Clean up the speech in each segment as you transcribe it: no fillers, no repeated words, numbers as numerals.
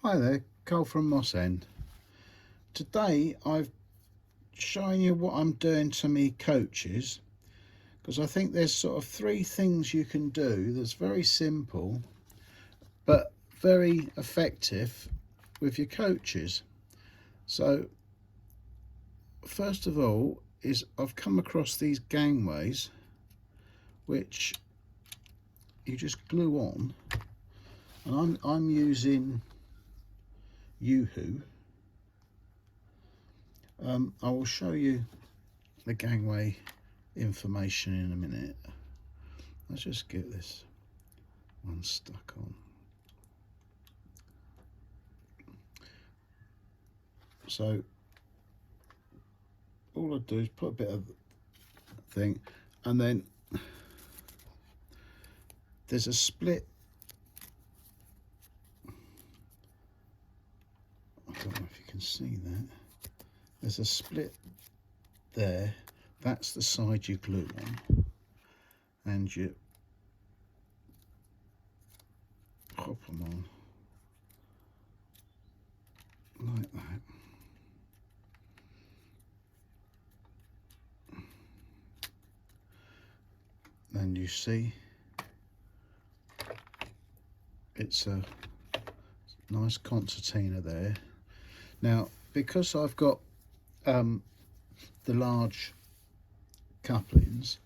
Hi there, Cole from Moss End. Today I've shown you what I'm doing to me coaches, because I think there's sort of three things you can do that's very simple but very effective with your coaches. So first of all is I've come across these gangways which you just glue on, and I'm using Yoo-hoo. I will show you the gangway information in a minute. Let's just get this one stuck on. So all I do is put a bit of thing, and then there's a split. I don't know if you can see that. There's a split there. That's the side you glue on, and you hop them on like that. And you see it's a nice concertina there. Now, because I've got the large couplings,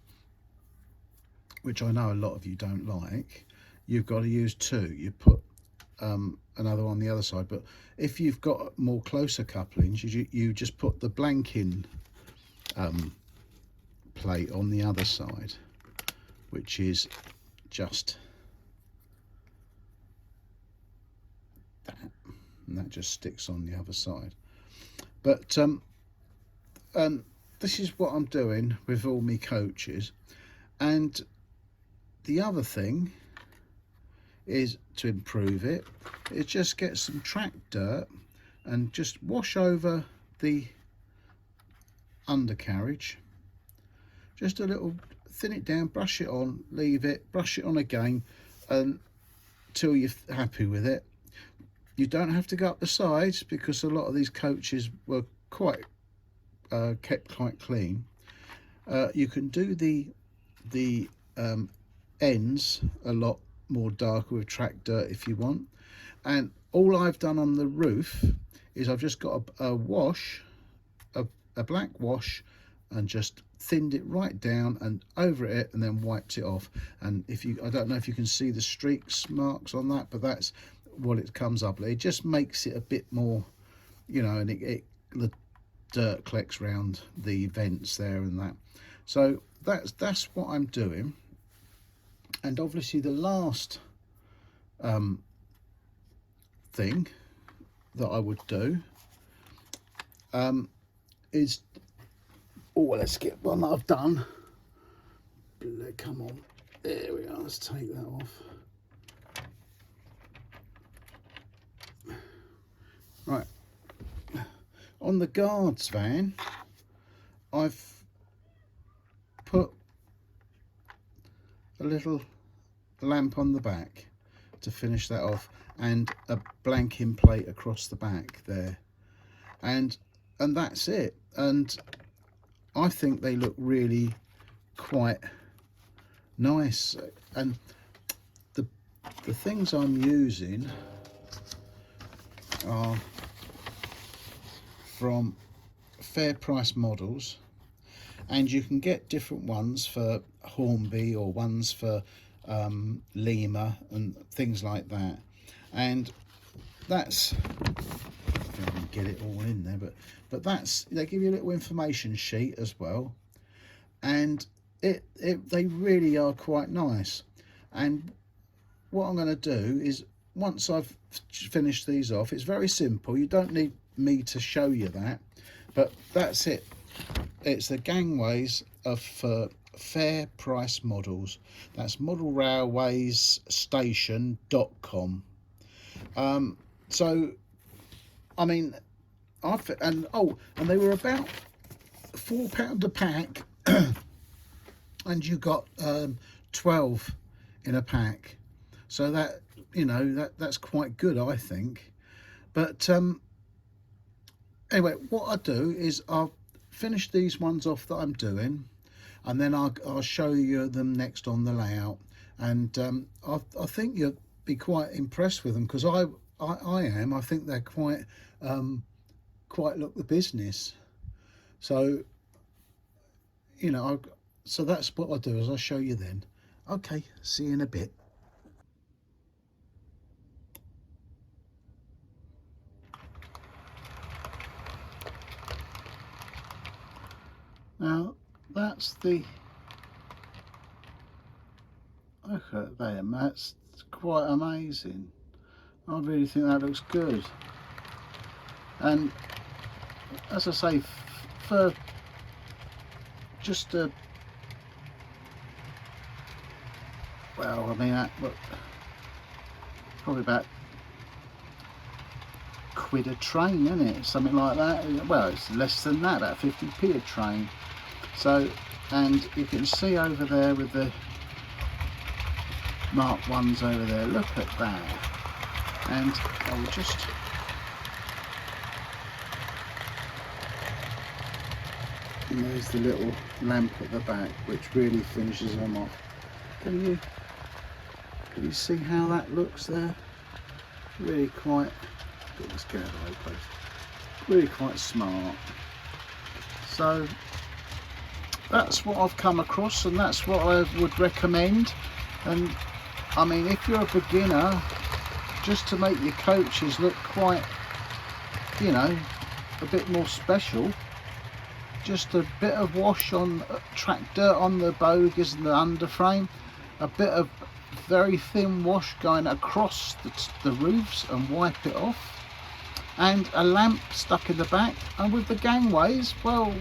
which I know a lot of you don't like, you've got to use two. You put another on the other side, but if you've got more closer couplings, you just put the blanking plate on the other side, which is just that, and that just sticks on the other side. But this is what I'm doing with all my coaches. And the other thing is, to improve it, is just get some track dirt and just wash over the undercarriage, just a little, thin it down, brush it on, leave it, brush it on again until you're happy with it. You don't have to go up the sides, because a lot of these coaches were quite kept quite clean. You can do the ends a lot more darker with track dirt if you want. And all I've done on the roof is I've just got a wash, a black wash, and just thinned it right down and over it, and then wiped it off. And if you, I don't know if you can see the streaks marks on that, but that's what it comes up. It just makes it a bit more, you know, and the dirt collects round the vents there and that. So that's what I'm doing. And obviously the last thing that I would do is, let's get one that I've done. Come on, there we are. Let's take that off. Right, on the guards van, I've put a little lamp on the back to finish that off, and a blanking plate across the back there, and that's it. And I think they look really quite nice. And the things I'm using are from Fair Price Models, and you can get different ones for Hornby or ones for Lima and things like that. And that's, I can't get it all in there, but that's, they give you a little information sheet as well, and they really are quite nice. And what I'm going to do is, once I've finished these off, it's very simple. You don't need me to show you that, but that's it. It's the gangways of Fair Price Models. That's modelrailwaystation.com. So I mean, and they were about £4 a pack, and you got 12 in a pack. So that, you know, that's quite good, I think. But anyway, what I do is I'll finish these ones off that I'm doing, and then I'll show you them next on the layout. And I think you'll be quite impressed with them, because I am. I think they're quite look the business. So so that's what I do, is I'll show you then. Okay, see you in a bit. Now that's the, look at them, that's quite amazing. I really think that looks good. And as I say, for just a, well, I mean, that, look, probably about £1 a train, isn't it? Something like that. Well, it's less than that, about 50p a train. So, and you can see over there with the Mark 1s over there, look at that. And I will just, and there's the little lamp at the back, which really finishes them off. Can you see how that looks there? Really quite, let's get it away, please. Really quite smart. So that's what I've come across, and that's what I would recommend. And I mean, if you're a beginner, just to make your coaches look quite, a bit more special, just a bit of wash on, track dirt on the bogies and the underframe, a bit of very thin wash going across the roofs and wipe it off, and a lamp stuck in the back. And with the gangways, well,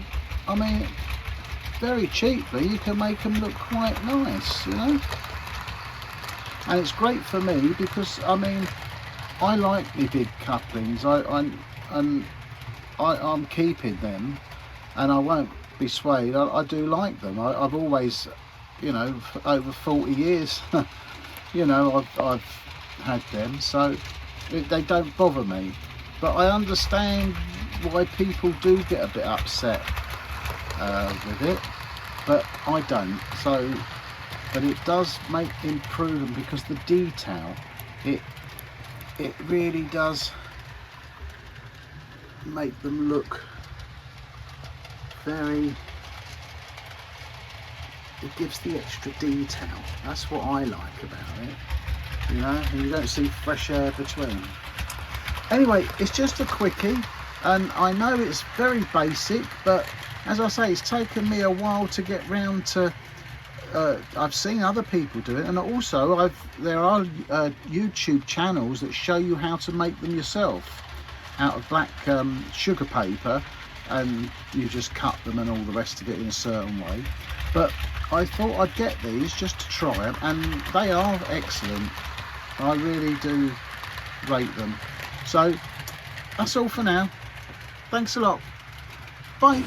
I mean, very cheaply you can make them look quite nice, and it's great for me, because I mean, I like the big couplings. I'm keeping them, and I won't be swayed. I do like them. I've always, for over 40 years, I've had them, so they don't bother me. But I understand why people do get a bit upset with it, but I don't. So, but it does make improvement, because the detail, it really does make them look very, it gives the extra detail. That's what I like about it, and you don't see fresh air between. Anyway, it's just a quickie, and I know it's very basic, but as I say, it's taken me a while to get round to, I've seen other people do it, and also there are YouTube channels that show you how to make them yourself out of black sugar paper, and you just cut them and all the rest of it in a certain way. But I thought I'd get these just to try them, and they are excellent. I really do rate them. So that's all for now. Thanks a lot. Bye.